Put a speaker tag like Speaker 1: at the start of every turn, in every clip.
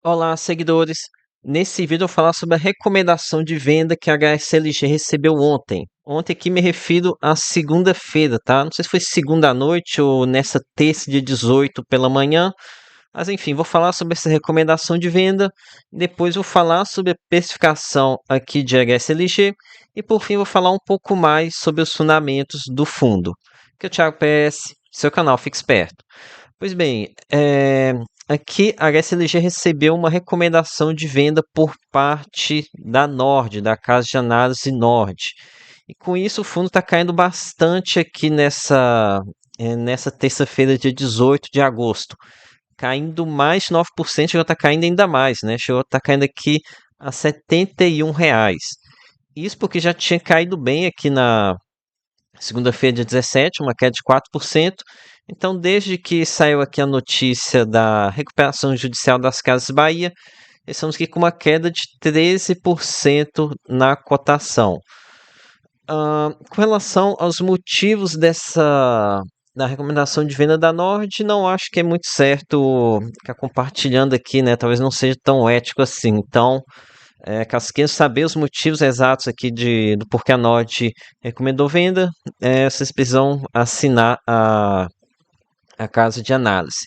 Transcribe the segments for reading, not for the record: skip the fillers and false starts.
Speaker 1: Olá, seguidores. Nesse vídeo eu vou falar sobre a recomendação de venda que a HSLG recebeu ontem. Ontem aqui me refiro à segunda-feira, tá? Não sei se foi segunda à noite ou nessa terça, dia 18 pela manhã. Mas enfim, vou falar sobre essa recomendação de venda. Depois vou falar sobre a precificação aqui de HSLG. E por fim vou falar um pouco mais sobre os fundamentos do fundo. Aqui é o Thiago PS, seu canal Fique Esperto. Pois bem, aqui a HSLG recebeu uma recomendação de venda por parte da Nord, da casa de análise Nord. E com isso o fundo está caindo bastante aqui nessa terça-feira, dia 18 de agosto. Caindo mais de 9%, já está caindo ainda mais, né? Chegou a estar caindo aqui a R$ 71. Isso porque já tinha caído bem aqui na segunda-feira, dia 17, uma queda de 4%. Então, desde que saiu aqui a notícia da recuperação judicial das Casas Bahia, estamos aqui com uma queda de 13% na cotação. Com relação aos motivos da recomendação de venda da Nord, não acho que é muito certo ficar compartilhando aqui, né? Talvez não seja tão ético assim. Então, caso queiram saber os motivos exatos aqui do porquê a Nord recomendou venda, vocês precisam assinar a casa de análise.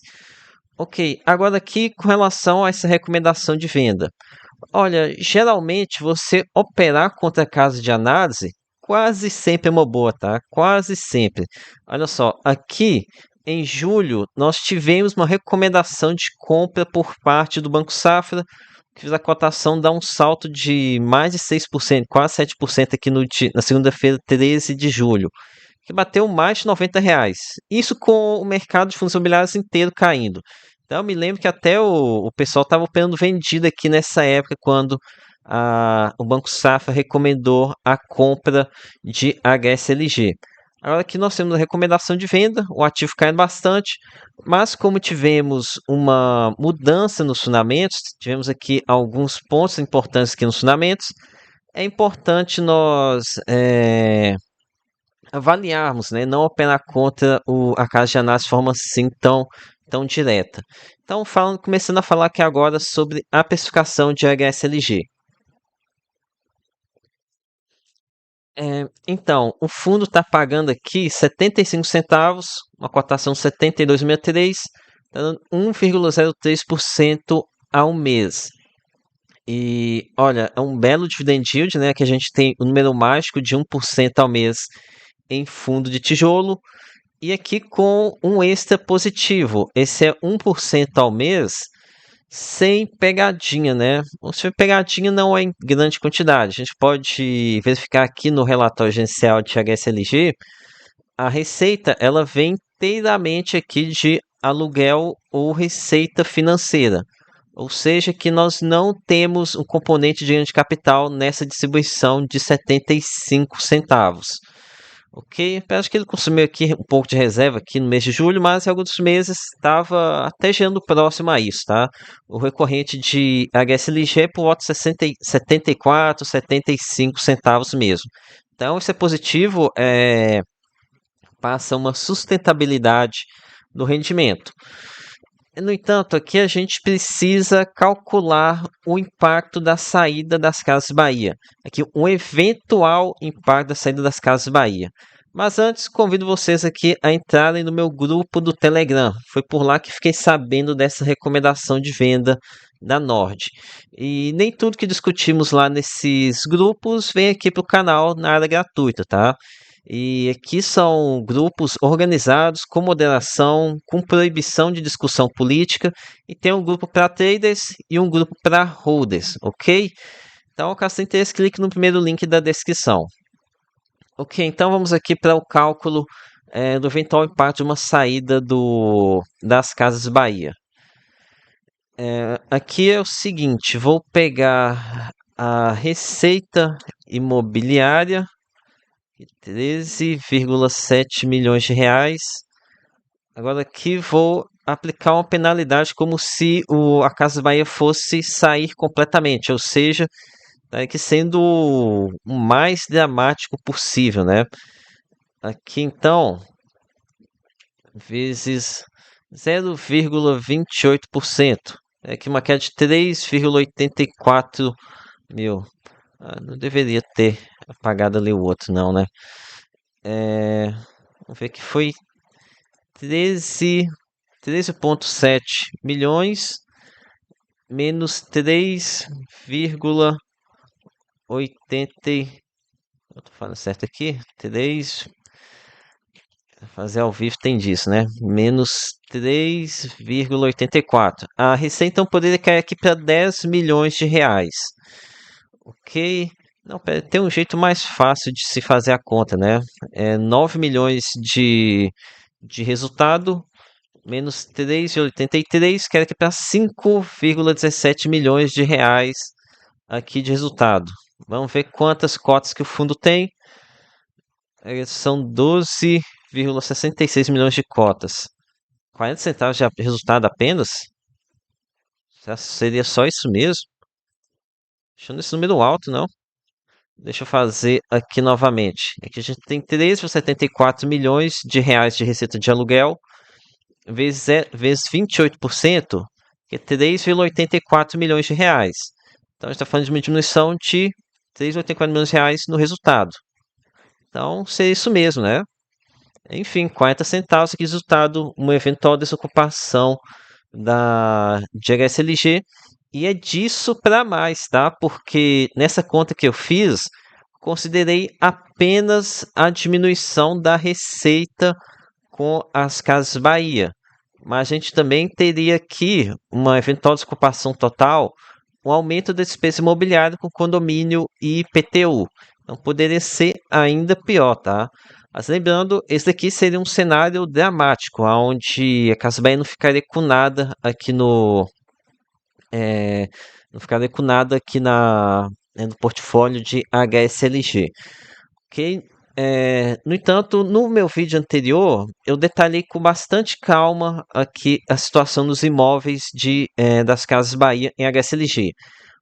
Speaker 1: Ok, agora aqui com relação a essa recomendação de venda. Olha, geralmente você operar contra a casa de análise quase sempre é uma boa, tá? Quase sempre. Olha só, aqui em julho nós tivemos uma recomendação de compra por parte do Banco Safra, que fez a cotação dar um salto de mais de 6%, quase 7% aqui na segunda-feira, 13 de julho, que bateu mais de R$ 90. Isso com o mercado de fundos imobiliários inteiro caindo. Então, eu me lembro que até o pessoal estava operando vendido aqui nessa época, quando o Banco Safra recomendou a compra de HSLG. Agora aqui nós temos a recomendação de venda, o ativo caindo bastante, mas como tivemos uma mudança nos fundamentos, tivemos aqui alguns pontos importantes aqui nos fundamentos, é importante nós avaliarmos, né? Não operar contra a casa de análise de forma assim tão direta. Então, começando a falar aqui agora sobre a precificação de HSLG. Então, o fundo está pagando aqui 75 centavos, uma cotação 72,63, tá dando 1,03% ao mês. E olha, é um belo dividend yield, né? Que a gente tem o número mágico de 1% ao mês em fundo de tijolo. E aqui com um extra positivo. Esse é 1% ao mês sem pegadinha, né? Se pegadinha não é em grande quantidade. A gente pode verificar aqui no relatório gerencial de HSLG, a receita ela vem inteiramente aqui de aluguel ou receita financeira. Ou seja, que nós não temos um componente de ganho de capital nessa distribuição de 75 centavos. Ok, acho que ele consumiu aqui um pouco de reserva aqui no mês de julho, mas em alguns meses estava até chegando próximo a isso, tá? O recorrente de HSLG é por volta de 74, 75 centavos mesmo. Então, isso é positivo, passa uma sustentabilidade no rendimento. No entanto, aqui a gente precisa calcular o impacto da saída das Casas Bahia. Aqui, um eventual impacto da saída das Casas Bahia. Mas antes, convido vocês aqui a entrarem no meu grupo do Telegram. Foi por lá que fiquei sabendo dessa recomendação de venda da Nord. E nem tudo que discutimos lá nesses grupos vem aqui para o canal na área gratuita, tá? E aqui são grupos organizados, com moderação, com proibição de discussão política, e tem um grupo para traders e um grupo para holders, ok? Então, caso tenha interesse, clique no primeiro link da descrição. Ok, então vamos aqui para o cálculo do eventual impacto de uma saída das Casas Bahia. Aqui é o seguinte, vou pegar a receita imobiliária, 13,7 milhões de reais. Agora aqui vou aplicar uma penalidade como se a Casa Bahia fosse sair completamente, ou seja, tá aqui sendo o mais dramático possível, né? Aqui então, vezes 0,28%. É que uma queda de 3,84 mil. Não deveria ter apagado ali o outro, não, né? É, vamos ver que foi 13,7 milhões menos 3,80. Eu tô falando certo aqui? 3. Fazer ao vivo tem disso, né? Menos 3,84. A receita então poderia cair aqui para 10 milhões de reais. Ok. Não, pera, tem um jeito mais fácil de se fazer a conta, né? 9 milhões de resultado, menos 3,83, quer aqui para 5,17 milhões de reais aqui de resultado. Vamos ver quantas cotas que o fundo tem. São 12,66 milhões de cotas. 40 centavos de resultado apenas? Seria só isso mesmo? Achando esse número alto, não? Deixa eu fazer aqui novamente. Aqui a gente tem 3,74 milhões de reais de receita de aluguel, vezes 28%, que é 3,84 milhões de reais. Então a gente está falando de uma diminuição de 3,84 milhões de reais no resultado. Então seria isso mesmo, né? Enfim, 40 centavos aqui resultado, uma eventual desocupação de HSLG. E é disso para mais, tá? Porque nessa conta que eu fiz, considerei apenas a diminuição da receita com as Casas Bahia. Mas a gente também teria aqui uma eventual desocupação total, um aumento da despesa imobiliária com condomínio e IPTU. Então poderia ser ainda pior, tá? Mas lembrando, esse daqui seria um cenário dramático, onde a Casa Bahia não ficaria com nada aqui não ficaria com nada aqui no portfólio de HSLG. Ok? No entanto, no meu vídeo anterior, eu detalhei com bastante calma aqui a situação dos imóveis das Casas Bahia em HSLG.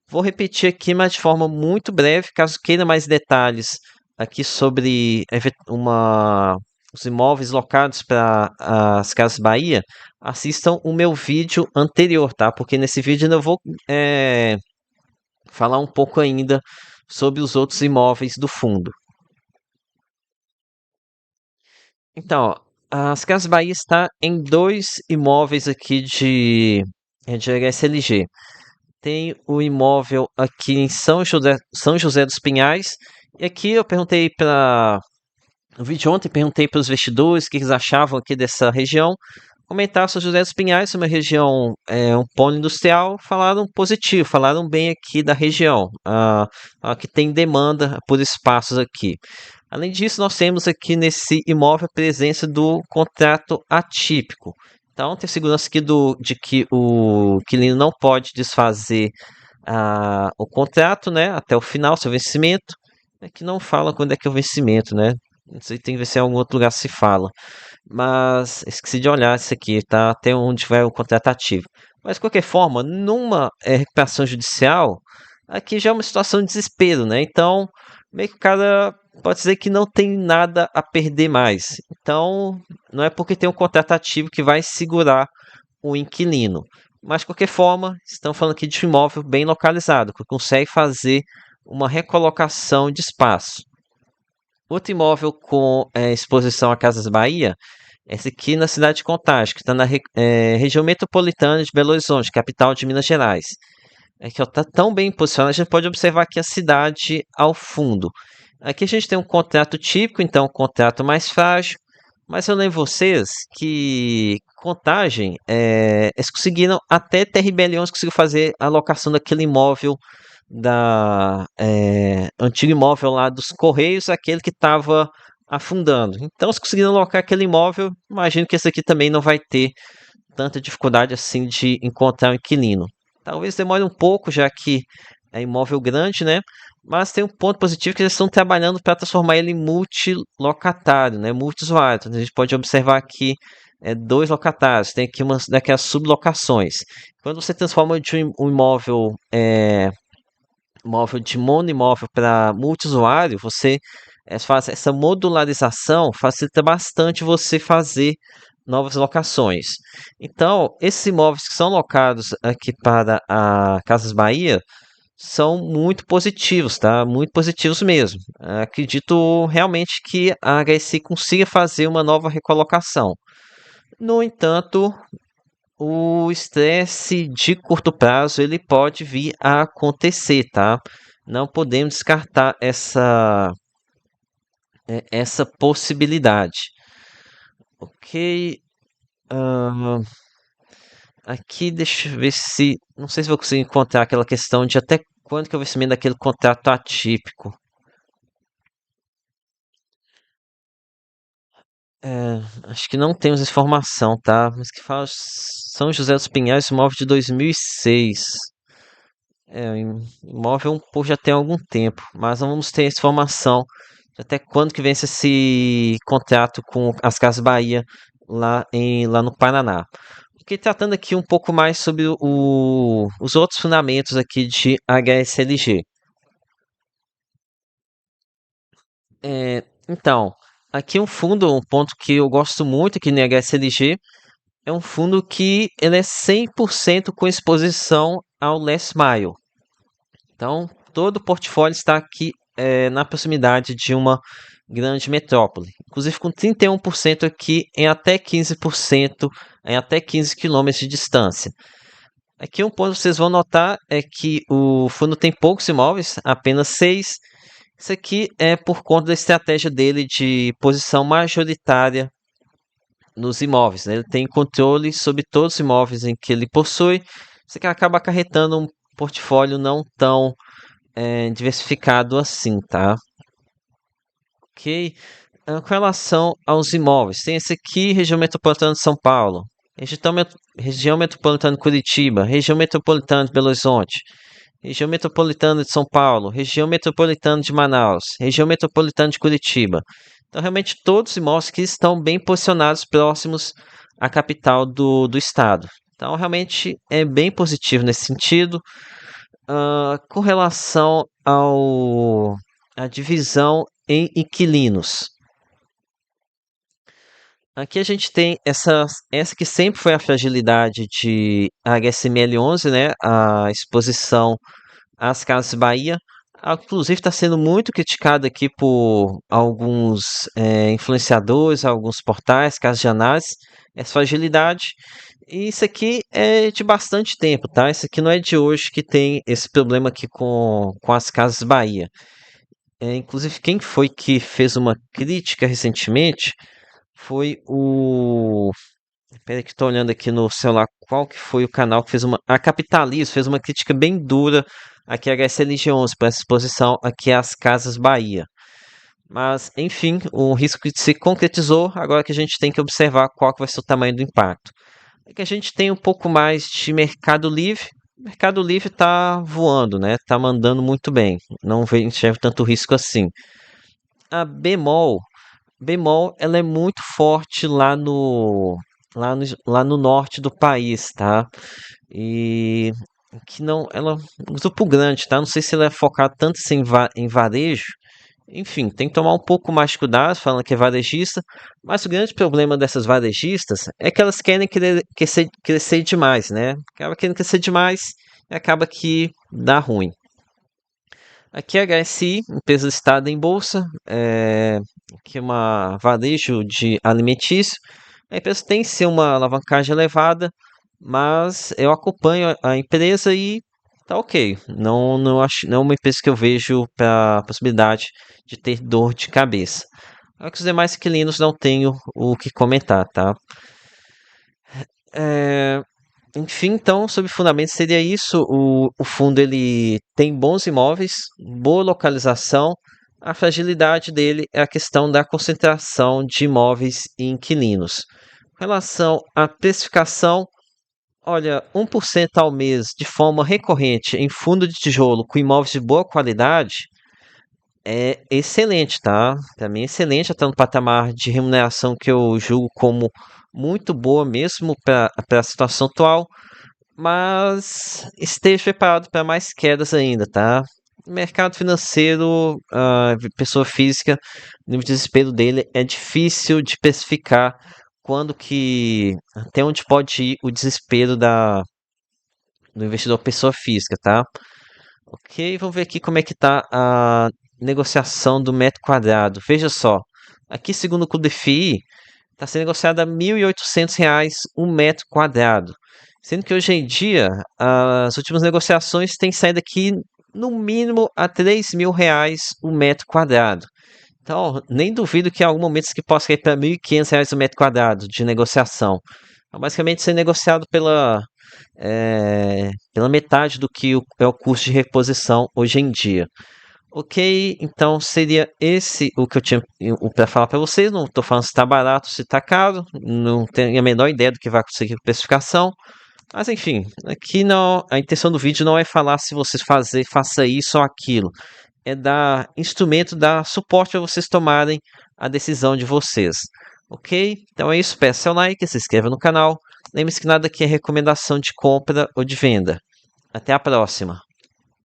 Speaker 1: Vou repetir aqui, mas de forma muito breve, caso queira mais detalhes aqui sobre os imóveis locados para as Casas Bahia, assistam o meu vídeo anterior, tá? Porque nesse vídeo eu vou falar um pouco ainda sobre os outros imóveis do fundo. Então, as Casas Bahia está em dois imóveis aqui de HSLG. Tem o imóvel aqui em São José dos Pinhais. E aqui eu perguntei para. No vídeo ontem, perguntei para os investidores o que eles achavam aqui dessa região. Comentaram São José dos Pinhais, uma região, um polo industrial, falaram positivo, falaram bem aqui da região, que tem demanda por espaços aqui. Além disso, nós temos aqui nesse imóvel a presença do contrato atípico. Então, tem segurança aqui de que o inquilino não pode desfazer o contrato, né, até o final, seu vencimento. É que não fala quando é que é o vencimento, né? Não sei, tem que ver se em algum outro lugar se fala. Mas esqueci de olhar isso aqui, tá? Até onde vai o contrato ativo. Mas de qualquer forma, numa recuperação judicial, aqui já é uma situação de desespero, né? Então, meio que o cara pode dizer que não tem nada a perder mais. Então, não é porque tem um contrato ativo que vai segurar o inquilino. Mas de qualquer forma, estamos falando aqui de um imóvel bem localizado, que consegue fazer uma recolocação de espaço. Outro imóvel com exposição a Casas Bahia, esse aqui na cidade de Contagem, que está na região metropolitana de Belo Horizonte, capital de Minas Gerais. Que está tão bem posicionado, a gente pode observar aqui a cidade ao fundo. Aqui a gente tem um contrato típico, então um contrato mais frágil, mas eu lembro vocês que Contagem, eles conseguiram, até TRB Leões conseguiu fazer a locação daquele imóvel antigo imóvel lá dos Correios, aquele que estava afundando. Então, se conseguiram alocar aquele imóvel, imagino que esse aqui também não vai ter tanta dificuldade assim de encontrar um inquilino. Talvez demore um pouco, já que é imóvel grande, né? Mas tem um ponto positivo que eles estão trabalhando para transformar ele em multilocatário, né? Multiusuário. Então, a gente pode observar aqui dois locatários, tem aqui umas daquelas sublocações. Quando você transforma de um imóvel de monoimóvel para multiusuário, você essa modularização facilita bastante você fazer novas locações. Então, esses imóveis que são locados aqui para a Casas Bahia são muito positivos, tá? Muito positivos mesmo. Acredito realmente que a HSI consiga fazer uma nova recolocação. No entanto, o estresse de curto prazo ele pode vir a acontecer, tá? Não podemos descartar essa possibilidade. Ok. ahn, Aqui deixa eu ver se. Não sei se vou conseguir encontrar aquela questão de até quando que é o vencimento daquele contrato atípico. Acho que não temos informação, tá? Mas que fala São José dos Pinhais, imóvel de 2006. O imóvel pô, já tem algum tempo, mas não vamos ter essa informação de até quando que vence esse contrato com as Casas Bahia lá no Paraná. Fiquei tratando aqui um pouco mais sobre os outros fundamentos aqui de HSLG. Então, aqui um ponto que eu gosto muito aqui no HSLG, é um fundo que ele é 100% com exposição ao last mile. Então, todo o portfólio está aqui na proximidade de uma grande metrópole. Inclusive com 31% aqui em até 15%, em até 15 quilômetros de distância. Aqui um ponto que vocês vão notar é que o fundo tem poucos imóveis, apenas 6. Isso aqui é por conta da estratégia dele de posição majoritária nos imóveis, né? Ele tem controle sobre todos os imóveis em que ele possui. Isso aqui acaba acarretando um portfólio não tão diversificado assim, tá? Ok. Com relação aos imóveis, tem esse aqui, região metropolitana de São Paulo, região metropolitana de Curitiba, região metropolitana de Belo Horizonte, região metropolitana de São Paulo, região metropolitana de Manaus, região metropolitana de Curitiba. Então, realmente, todos os imóveis que estão bem posicionados próximos à capital do estado. Então, realmente, é bem positivo nesse sentido. Com relação à divisão em inquilinos. Aqui a gente tem essa que sempre foi a fragilidade de HSML11, né? A exposição às Casas Bahia. Inclusive está sendo muito criticada aqui por alguns influenciadores, alguns portais, casas de análise, essa fragilidade. E isso aqui é de bastante tempo, tá? Isso aqui não é de hoje que tem esse problema aqui com as Casas Bahia. Inclusive, quem foi que fez uma crítica recentemente foi o. Peraí que estou olhando aqui no celular qual que foi o canal que fez uma. A Capitalismo fez uma crítica bem dura aqui a HSLG11 para essa exposição aqui às Casas Bahia. Mas, enfim, o risco se concretizou, agora que a gente tem que observar qual que vai ser o tamanho do impacto. É que a gente tem um pouco mais de Mercado Livre. O Mercado Livre está voando, né? Está mandando muito bem. Não enxergo tanto risco assim. A Bemol, ela é muito forte lá no norte do país, tá? E que não, ela é um grupo grande, tá? Não sei se ela é focada tanto assim em varejo. Enfim, tem que tomar um pouco mais de cuidado, falando que é varejista, mas o grande problema dessas varejistas é que elas querem crescer demais, né? Acaba querendo crescer demais e acaba que dá ruim. Aqui é a HSI, empresa listada em bolsa, que é uma varejo de alimentício. A empresa tem sim uma alavancagem elevada, mas eu acompanho a empresa e tá ok. Não acho, não é uma empresa que eu vejo para a possibilidade de ter dor de cabeça. Agora que os demais inquilinos não tenho o que comentar, tá? É, Enfim, então, sobre fundamentos seria isso. O fundo ele tem bons imóveis, boa localização. A fragilidade dele é a questão da concentração de imóveis e inquilinos. Com relação à precificação, olha, 1% ao mês de forma recorrente em fundo de tijolo com imóveis de boa qualidade é excelente, tá? Também é excelente, está no patamar de remuneração que eu julgo como muito boa mesmo para a situação atual, mas esteja preparado para mais quedas ainda, tá? Mercado financeiro, pessoa física, o nível de desespero dele é difícil de especificar quando que, até onde pode ir o desespero do investidor pessoa física, tá? Ok, vamos ver aqui como é que tá a negociação do metro quadrado. Veja só, aqui segundo o Clube FI, está sendo negociado a R$ 1.800 um metro quadrado. Sendo que hoje em dia, as últimas negociações têm saído aqui no mínimo a R$ 3.000 o metro quadrado. Então, nem duvido que em algum momento isso aqui possa cair para R$ 1.500 o metro quadrado de negociação. Então, basicamente, ser negociado pela metade do que é o custo de reposição hoje em dia. Ok, então seria esse o que eu tinha para falar para vocês. Não estou falando se está barato, se está caro, não tenho a menor ideia do que vai acontecer com a especificação. Mas enfim, aqui não, a intenção do vídeo não é falar se vocês faça isso ou aquilo, é dar instrumento, dar suporte para vocês tomarem a decisão de vocês. Ok? Então é isso, peça seu like, se inscreva no canal. Lembre-se que nada aqui é recomendação de compra ou de venda. Até a próxima.